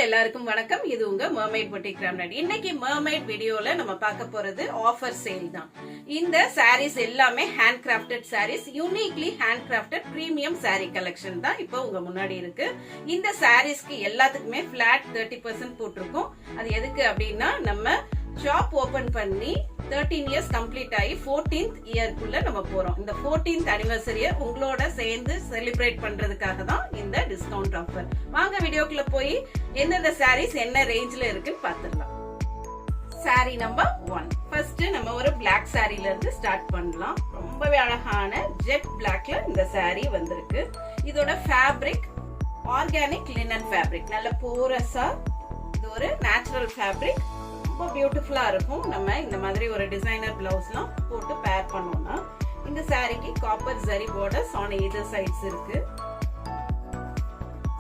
All எல்லாருக்கும் வணக்கம். இது உங்க மர்மைட் பொட்டிக் ராம்நாட். இன்னைக்கு மர்மைட் வீடியோல நம்ம பார்க்க போறது ஆஃபர் சேல் தான். இந்த சாரீஸ் எல்லாமே hand crafted sarees, uniquely hand crafted premium saree collection தான் இப்போ உங்க முன்னாடி இருக்கு. இந்த சாரீஸ்க்கு எல்லாத்துக்குமே பிளாட் 30% போட்டிருக்கோம். அது எதுக்கு அப்படின்னா நம்ம ஷாப் ஓபன் பண்ணி 13 இயர்ஸ் கம்ப்ளீட் ஆகி 14th இயர்க்குள்ள நம்ம போறோம். இந்த 14th அனிவர்சரிய உங்களோட சேர்ந்து செலிப்ரேட் பண்றதுக்காக தான் இந்த டிஸ்கவுண்ட் ஆஃபர். வாங்க வீடியோக்குள்ள போய் எந்தெந்த சாரீஸ் என்ன ரேஞ்ச்ல இருக்குன்னு பாத்துடலாம். Sorry number 1. ஃபர்ஸ்ட் நம்ம ஒரு பிளாக் சாரில இருந்து ஸ்டார்ட் பண்ணலாம். ரொம்பவே அழகான ஜெட் பிளாக்ல இந்த சாரி வந்திருக்கு. இதோட ஃபேப்ரிக் ஆர்கானிக் லினன் ஃபேப்ரிக், நல்ல போரஸா, இது ஒரு நேச்சுரல் ஃபேப்ரிக், ரொம்ப பியூட்டிஃபுல்லா இருக்கும். நம்ம இந்த மாதிரி ஒரு டிசைனர் பிளவுஸ்லாம் போட்டு பேர் பண்ணோம்னா இந்த சாரிக்கு copper zari borders on either sides இருக்கு.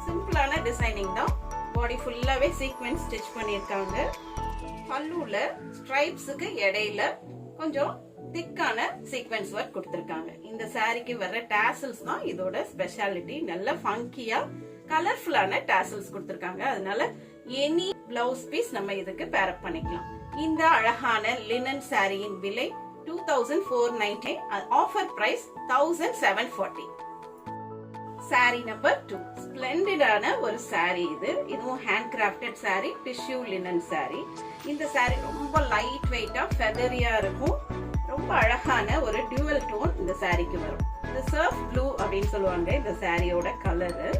சிம்பிளான டிசைனிங் தான். பாடி ஃபுல்லாவே சீக்வென்ஸ் ஸ்டிச் பண்ணிருக்காங்க. பல்லுல ஸ்ட்ரைப்ஸுக்கு இடையில கொஞ்சம் திக்கான சீக்வென்ஸ் ஒர்க் கொடுத்திருக்காங்க. இந்த சாரிக்கு வர்ற டாசல்ஸ் தான் இதோட ஸ்பெஷாலிட்டி. நல்ல ஃபங்கியா கலர்ஃபுல்லான டாசல்ஸ் கொடுத்திருக்காங்க. அதனால எனி பிளவுஸ் பீஸ் நம்ம இதுக்கு பேர் அப் பண்ணிக்கலாம். இந்த அழகான லினன் சாரியின் விலை 2490, ஆஃபர் பிரைஸ் 1740. Sorry number 2. ஸ்பிளெண்டிடான ஒரு சாரி இது. இதுவும் hand crafted sorry, tissue linen sorry. இந்த சாரி ரொம்ப லைட் வெயிட்டா ஃபெதரியா இருக்கும். ரொம்ப அழகான ஒரு டியூவல் டோன் இந்த சாரிக்கு வரும். இந்த சர்ஃப் ப்ளூ அப்படின்னு சொல்லுவாங்க இந்த சாரியோட கலரு.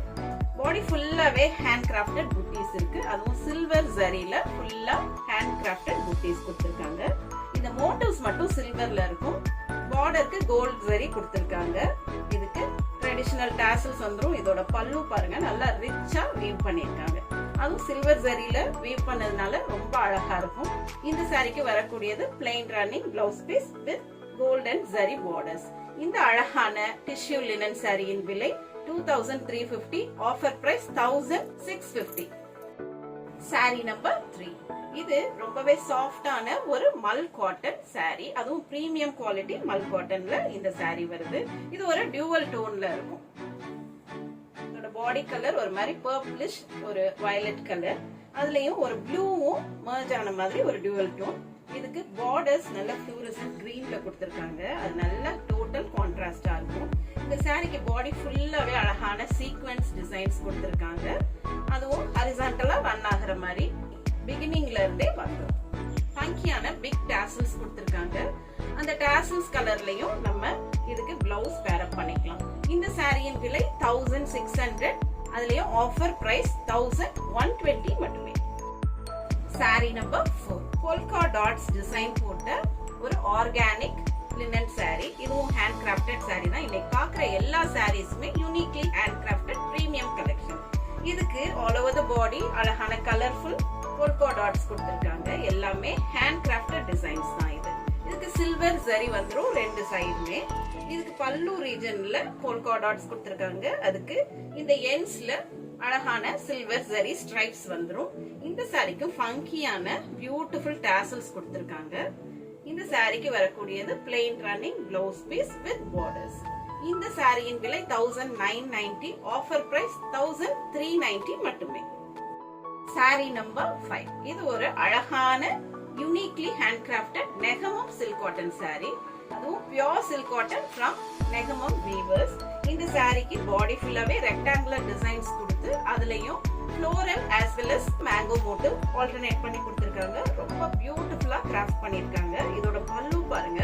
பாடி ஃபுல்லாவே ஹேண்ட் கிராஃப்டட் புட்டீஸ் இருக்கு. அதுவும் சில்வர் ஜரியில ஃபுல்லா ஹேண்ட் கிராஃப்டட் புட்டீஸ் கொடுத்திருக்காங்க. இந்த மோட்டிவ்ஸ் மட்டும் சில்வர்ல இருக்கும். பார்டருக்கு கோல்ட் ஜரி கொடுத்திருக்காங்க. இதுக்கு ட்ரெடிஷனல் டாசல்ஸ் வந்துரும். இதோட பல்லு பாருங்க, நல்லா ரிச்சா வீவ் பண்ணிருக்காங்க. அதுவும் சில்வர் ஜரியில வீவ் பண்ணதுனால ரொம்ப அழகா இருக்கும். இந்த சாரிக்கு வரக்கூடியது plain running blouse piece with golden zari borders. இந்த அழகான டிஷ்யூ லினன் சாரியின் விலை 2350, ஆஃபர் பிரைஸ் 1650. Sorry number 3. இது ரொம்பவே சாஃப்டான ஒரு மல் காட்டன் சாரி. அதுவும் பிரீமியம் குவாலிட்டி மல் காட்டன்ல இந்த சாரி வருது. இது ஒரு டியூவல் டோன்ல இருக்கும். இதோட பாடி கலர் ஒரு மாதிரி பர்பிளிஷ் ஒரு வயலட் கலர், அதுலயும் ஒரு ப்ளூவும் மர்ஜ் ஆன மாதிரி ஒரு டியூவல் டோன். இதுக்கு பார்டர்ஸ் நல்ல ஃப்ளூரசன்ட் கிரீன்ல கொடுத்திருக்காங்க. அது நல்ல டோட்டல் கான்ட்ராஸ்டா இருக்கும். இந்த சாரிக்கு பாடி ஃபுல்லாவே அழகான சீக்வென்ஸ் டிசைன்ஸ் கொடுத்திருக்காங்க. அதுவும் ஹரிசான்டலா ரன் ஆகுற மாதிரி பிகினிங்ல இருந்தே வந்துடும். ஃபங்கியான பிக் டாசல்ஸ் கொடுத்திருக்காங்க. அந்த டாசல்ஸ் கலர்லயும் நம்ம இதுக்கு பிளவுஸ் பேர் அப் பண்ணிக்கலாம். இந்த சாரியின் விலை 1600, அதுலயும் ஆஃபர் பிரைஸ் 1120 மட்டுமே. Sorry number 4. Polka dots design போட்ட ஒரு ஆர்கானிக் லினன் சாரி. இதுவும் ஹேண்ட் கிராஃப்டட் சாரி தான். இன்னைக்கு பாக்குற எல்லா சாரீஸுமே uniquely hand crafted premium collection. இதுக்கு ஆல் ஓவர் தி பாடி அழகான கலர்ஃபுல் போல்கா டாட்ஸ் கொடுத்திருக்காங்க. எல்லாமே ஹேண்ட் கிராஃப்டட் டிசைன்ஸ் தான் இது. இதுக்கு சில்வர் ஜரி வந்துரும் ரெண்டு சைடுமே. இதுக்கு பல்லு ரீஜன்ல போல்கா டாட்ஸ் கொடுத்திருக்காங்க. அதுக்கு இந்த எண்ட்ஸ்ல அழகான சில்வர் ஜரி ஸ்ட்ரைப்ஸ் வந்துரும். இந்த சாரிக்கு ஃபங்கியான பியூட்டிஃபுல் டாசல்ஸ் கொடுத்திருக்காங்க. இந்த சாரிக்கு வரக்கூடியது plain running blouse piece with borders. இந்த சாரியின் விலை 1990, ஆஃபர் பிரைஸ் 1390 மட்டுமே. Sorry number 5. இது ஒரு அழகான uniquely hand crafted Negamam silk cotton sari. அதுவும் pure silk cotton from Negamam weavers. இந்த சாரிக்கு பாடி ஃபுல்லாவே ரெக்டாங்குலர் டிசைன்ஸ் கொடுத்து அதுலயும் floral as well as mango motif alternate பண்ணி கொடுத்திருக்காங்க. ரொம்ப பியூட்டிஃபுல்லா கிராஃப்ட் பண்ணிருக்காங்க. இதோட பல்லு பாருங்க,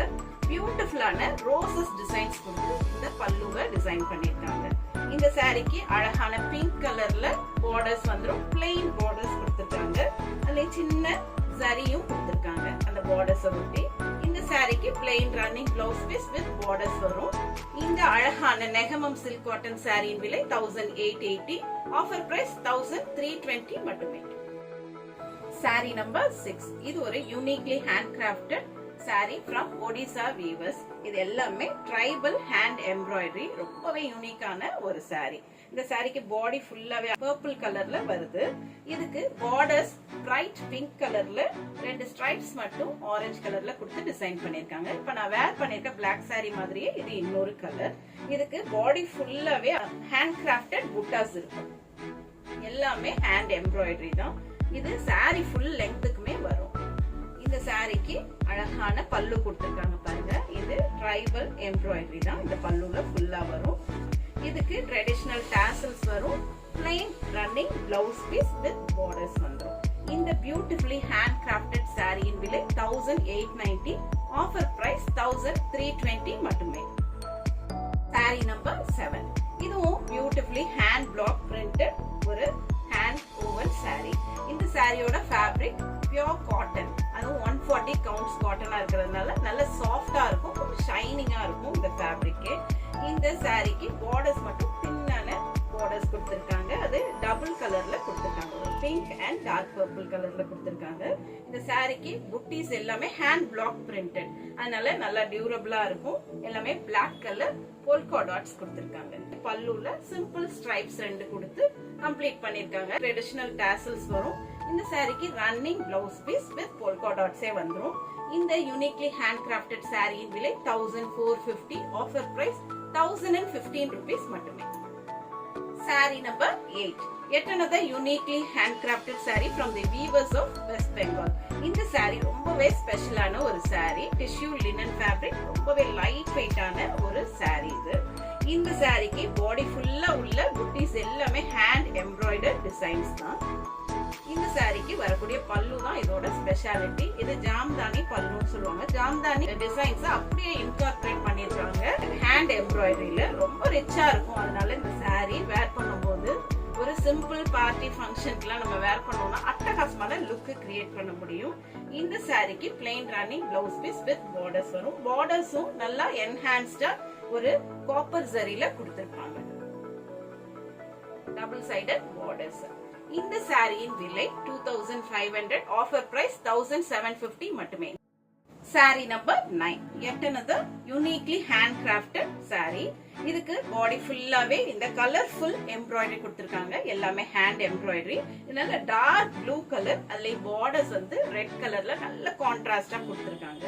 பியூட்டிஃபுல்லான ரோசஸ் டிசைன்ஸ் கொடுத்து இந்த பல்லுவை டிசைன் பண்ணிருக்காங்க. இந்த சாரிக்கு அழகான பிங்க் கலர்ல பார்டர்ஸ் வந்துரும். பிளெயின் பார்டர்ஸ் கொடுத்திருக்காங்க. அதுல சின்ன ஜரியும் கொடுத்திருக்காங்க அந்த பார்டர்ஸ் ஒட்டி. இந்த சாரிக்கு plain running blouse piece with borders வரும். இந்த அழகான நெகமம் சில்க் காட்டன் சாரியின் விலை 1880, ஆஃபர் பிரைஸ் 1320 மட்டுமே. Sorry number 6. இது ஒரு uniquely hand crafted saree from Odisha weavers. இது எல்லாமே ட்ரைபல் ஹேண்ட் எம்ப்ராய்டரி. ரொம்பவே யூனிக்கான ஒரு சாரி. இந்த சாரிக்கு பாடி ஃபுல்லாவே பர்பிள் கலர்ல வருது. இதுக்கு பார்டர்ஸ் பிரைட் பிங்க் கலர்ல ரெண்டு ஸ்ட்ரைப்ஸ் மட்டும் ஆரஞ்சு கலர்ல கொடுத்து டிசைன் பண்ணிருக்காங்க. இப்ப நான் வேர் பண்ணிருக்க பிளாக் சாரி மாதிரியே இது இன்னொரு கலர். இதுக்கு பாடி ஃபுல்லாவே ஹேண்ட் கிராஃப்டட் புட்டாஸ் இருக்கும். எல்லாமே ஹேண்ட் எம்ப்ராய்டரி தான். இது saree ஃபுல் லெங்த்துக்குமே வரும். இந்த சாரிக்கு அழகான பல்லு கொடுத்திருக்காங்க பாருங்க. இது ட்ரைபல் எம்ப்ராய்டரி தான். இந்த பல்லுல ஃபுல்லா வரும். இதுக்கு ட்ரெடிஷனல் டாசல்ஸ் வரும். plain running blouse piece with borders வந்துரும். இந்த பியூட்டிஃபுல்லி ஹேண்ட் கிராஃப்டட் சாரியின் விலை 1890, ஆஃபர் பிரைஸ் 1320 மட்டுமே. Sorry number 7. இதுவும் பியூட்டிஃபுல்லி ஹேண்ட் பிளாக் பிரிண்டட் ஒரு ஹேண்ட் ஓவன் சாரி. இந்த சாரியோட ஃபேப்ரிக் பியூர் காட்டன், அதுவும் 140 கவுண்ட்ஸ் காட்டனா இருக்கிறதுனால நல்ல சாஃப்டா இருக்கும், கொஞ்சம் ஷைனிங்கா இருக்கும் இந்த ஃபேப்ரிக். இந்த சாரிக்கு பார்டர்ஸ் மட்டும் தின்னான பார்டர்ஸ் கொடுத்திருக்காங்க. அது டபுள் கலர்ல கொடுத்திருக்காங்க, பிங்க் அண்ட் டார்க் பர்பிள் கலர்ல கொடுத்திருக்காங்க. இந்த சாரிக்கு புட்டிஸ் எல்லாமே ஹேண்ட் பிளாக் பிரிண்டட், அதனால நல்லா டியூரபிளா இருக்கும். எல்லாமே பிளாக் கலர் போல்கா டாட்ஸ் கொடுத்திருக்காங்க. பல்லுல சிம்பிள் ஸ்ட்ரைப்ஸ் 2 கொடுத்து கம்ப்ளீட் பண்ணிருக்காங்க. ட்ரெடிஷனல் டாசல்ஸ் வரும். இந்த சாரிக்கு running blouse piece with polka டாட்ஸே வந்துரும். இந்த யூனிக்லி ஹேண்ட் கிராஃப்டட் சாரியின் விலை 1450, ஆஃபர் பிரைஸ் 1015 rupees மட்டுமே. Saree number 8. Yet another uniquely handcrafted saree from the weavers of West Bengal. இந்த saree ரொம்பவே ஸ்பெஷலான ஒரு saree. Tissue linen fabric, ரொம்பவே லைட் வெயிட்டான ஒரு saree இது. இந்த சாரிக்கு பாடி ஃபுல்லா உள்ள புட்டிஸ் எல்லாமே ஹேண்ட் எம்ப்ராய்டர்ட் டிசைன்ஸ் தான். இந்த சாரிக்கு வரக்கூடிய பல்லு தான் இதோட ஸ்பெஷாலிட்டி. இது ஜாம்தானி பல்லுன்னு சொல்லுவாங்க. ஜாம்தானி டிசைன்ஸ் அப்படியே இன்கார்பரேட் பண்ணிருக்காங்க ஹேண்ட் எம்ப்ராய்டரியில. ரொம்ப ரிச்சா இருக்கும். அதனால இந்த சாரி வேர் பண்ணும்போது ஒரு சிம்பிள் பார்ட்டி ஃபங்க்ஷனுக்குலாம் நம்ம வேர் பண்ணோம்னா அட்டகாசமான லுக் கிரியேட் பண்ண முடியும். இந்த சாரிக்கு plain running blouse piece with borders வரும். பார்டர்ஸும் நல்லா என்ஹான்ஸ்டா ஒரு காப்பர் ஜரியில கொடுத்திருப்பாங்க, டபுள் சைடட் பார்டர்ஸ். இந்த சாரியின் விலை 2500, ஆஃபர் பிரைஸ் 1750 மட்டுமே. Sorry number 9. Yet another uniquely handcrafted saree. இதுக்கு பாடி ஃபுல்லாவே இந்த கலர்ஃபுல் எம்ப்ராய்டரி கொடுத்திருக்காங்க. எல்லாமே ஹேண்ட் எம்ப்ராய்டரி. இதனால டார்க் ப்ளூ கலர், அதுல பார்டர்ஸ் வந்து ரெட் கலர்ல நல்ல கான்ட்ராஸ்டா கொடுத்திருக்காங்க.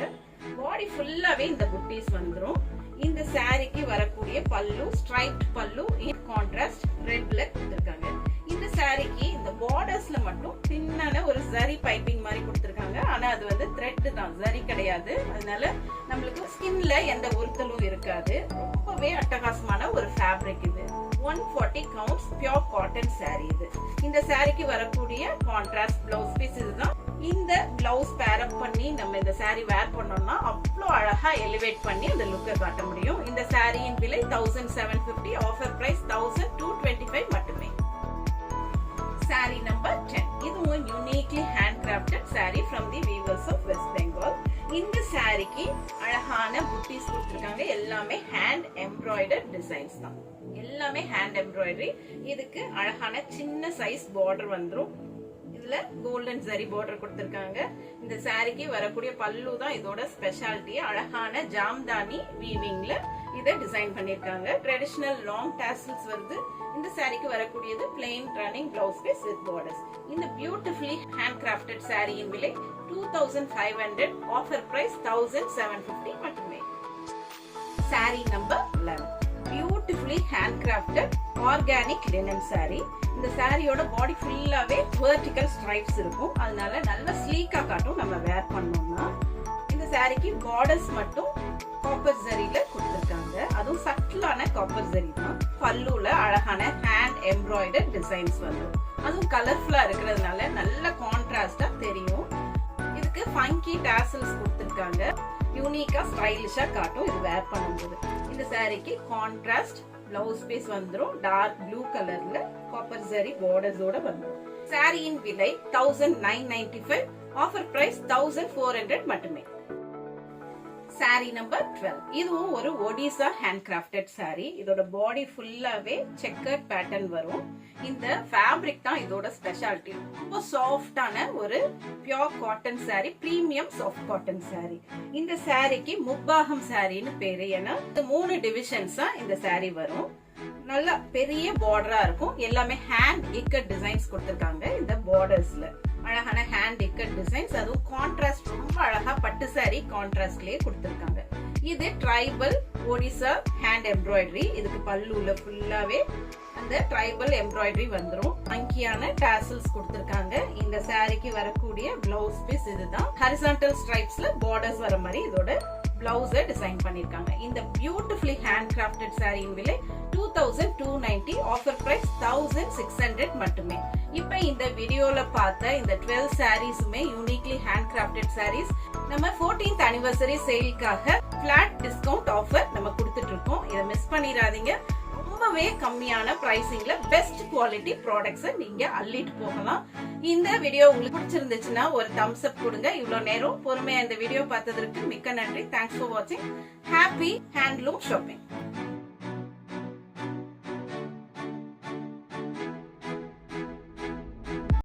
பாடி ஃபுல்லாவே இந்த புட்டிஸ் வந்துரும். இந்த சாரிக்கு வரக்கூடிய பல்லு ஸ்ட்ரைப்ட் பல்லு, இன் கான்ட்ராஸ்ட் ரெட்ல கொடுத்திருக்காங்க. இந்த சாரிக்கு இந்த பார்டர்ஸ்ல மட்டும் தின்னான ஒரு ஜரி பைப்பிங் மாதிரி கொடுத்திருக்காங்க. ஆனா அது வந்து த்ரெட் தான், ஜரி கிடையாது. அதனால நம்மளுக்கு ஸ்கின்ல எந்த உறுத்தலும் இருக்காது. ரொம்பவே அட்டகாசமான ஒரு ஃபேப்ரிக் இது. 140 கவுண்ட்ஸ் பியூர் காட்டன் சாரி இது. இந்த சாரிக்கு வரக்கூடிய கான்ட்ராஸ்ட் பிளவுஸ் பீஸ் இதுதான். இந்த பிளவுஸ் பேர் அப் பண்ணி நம்ம இந்த சாரி வேர் பண்ணோம்னா அவ்வளோ அழகா எலிவேட் பண்ணி அந்த லுக்கை காட்ட முடியும். இந்த சாரியின் விலை 1750, ஆஃபர் பிரைஸ் 1225 மட்டுமே. Saree number 10. இதுவும் uniquely handcrafted saree from the weavers of West Bengal. இந்த சாரிக்கு அழகான புட்டிஸ் கொடுத்திருக்காங்க. எல்லாமே ஹேண்ட் எம்ப்ராய்டர்ட் டிசைன்ஸ் தான். எல்லாமே ஹேண்ட் எம்ப்ராய்டரி. இதுக்கு அழகான சின்ன சைஸ் பார்டர் வந்துரும். இதுல கோல்டன் ஜரி பார்டர் கொடுத்திருக்காங்க. இந்த சாரிக்கு வரக்கூடிய பல்லு தான் இதோட ஸ்பெஷாலிட்டி. அழகான ஜாம்தானி வீவிங்ல இதை டிசைன் பண்ணிருக்காங்க. ட்ரெடிஷனல் லாங் டாசல்ஸ் வருது. இந்த சாரிக்கு வரக்கூடியது plain running blouse piece with borders. இந்த பியூட்டிஃபுல்லி ஹேண்ட் கிராஃப்டட் சாரியின் விலை 2500, ஆஃபர் பிரைஸ் 1750 மட்டுமே. Sorry number 11. Beautifully hand crafted organic linen sorry. இந்த சாரியோட பாடி ஃபுல்லாவே வெர்டிகல் ஸ்ட்ரைப்ஸ் இருக்கும். அதனால நல்ல ஸ்லீக்கா காட்டும் நம்ம வேர் பண்ணோம்னா. இந்த சாரிக்கு பார்டர்ஸ் மட்டும் காப்பர் ஜரியில கொடுத்திருக்காங்க. அதுவும் சட்டிலான காப்பர் ஜரி தான். பல்லுல அழகான ஹேண்ட் எம்ப்ராய்டர்ட் டிசைன்ஸ் வரும். அதுவும் கலர்ஃபுல்லா இருக்கிறதுனால நல்ல கான்ட்ராஸ்டா தெரியும். இதுக்கு ஃபங்கி டாசல்ஸ் கொடுத்திருக்காங்க. யூனிக்கா ஸ்டைலிஷா காட்டும் இது வேர் பண்ணும்போது. இந்த சாரிக்கு கான்ட்ராஸ்ட் பிளவுஸ் பீஸ் வந்துரும். டார்க் ப்ளூ கலர்ல காப்பர் ஜரி பார்டர்ஸோட வந்துரும். சாரியின் விலை 1995, ஆஃபர் பிரைஸ் 1400 மட்டுமே. Sorry number 12. இதுவும் ஒரு ஒடிசா ஹேண்ட் கிராஃப்டட் சாரி. இதோட பாடி ஃபுல்லாவே செக்கர்ட் பேட்டர்ன் வரும். இந்த ஃபேப்ரிக் தான் இதோட ஸ்பெஷாலிட்டி. ரொம்ப சாஃப்டான ஒரு pure cotton sorry, premium soft cotton sorry. இந்த சாரிக்கு முப்பாகம் சாரின்னு பேரு. ஏன்னா 3 டிவிஷன்ஸா இந்த சாரி வரும். நல்ல பெரிய பார்டரா இருக்கும். எல்லாமே ஹேண்ட் இக்கட் டிசைன்ஸ் கொடுத்திருக்காங்க. இந்த பார்டர்ஸ்ல அழகான ஹேண்ட் இக்கட் டிசைன்ஸ். அதுவும் கான்ட்ராஸ்ட் ரொம்ப அழகா பட்டு சாரி கான்ட்ராஸ்ட்லயே கொடுத்திருக்காங்க. இது ட்ரைபல் ஒடிசா ஹேண்ட் எம்ப்ராய்டரி. இதுக்கு பல்லுல ஃபுல்லாவே அந்த இந்த ட்ரைபல் எம்ப்ராய்டரி வந்துரும். அங்கியான டாசல்ஸ் கொடுத்திருக்காங்க. இந்த சாரிக்கு வரக்கூடிய பிளவுஸ் பீஸ் இதுதான். ஹரிசான்டல் ஸ்ட்ரைப்ஸ்ல பார்டர்ஸ் வர மாதிரி இதோட பிளவுஸ் டிசைன் பண்ணிருக்காங்க. இந்த பியூட்டிஃபுல்லி ஹேண்ட் கிராஃப்டட் சாரியின் விலை 2290, ஆஃபர் பிரைஸ் 1600 மட்டுமே. இப்ப இந்த வீடியோல பார்த்த இந்த 12 சாரீஸுமே யூனிக்லி ஹேண்ட் கிராஃப்டட் சாரீஸ். நம்ம 14th anniversary சேலுக்காக பிளாட் டிஸ்கவுண்ட் ஆஃபர் நம்ம கொடுத்துட்டு இருக்கோம். இதை மிஸ் பண்ணிடாதீங்க. ரொம்பவே கம்மியான பிரைசிங்ல பெஸ்ட் குவாலிட்டி ப்ராடக்ட்ஸ் நீங்க அள்ளிட்டு போகலாம். இந்த வீடியோ உங்களுக்கு பிடிச்சிருந்துச்சுன்னா ஒரு தம்ஸ் அப் கொடுங்க. இவ்வளவு நேரம் பொறுமையா இந்த வீடியோ பார்த்ததற்கு மிக்க நன்றி. தேங்க்ஸ் ஃபார் வாட்சிங். Happy handloom shopping.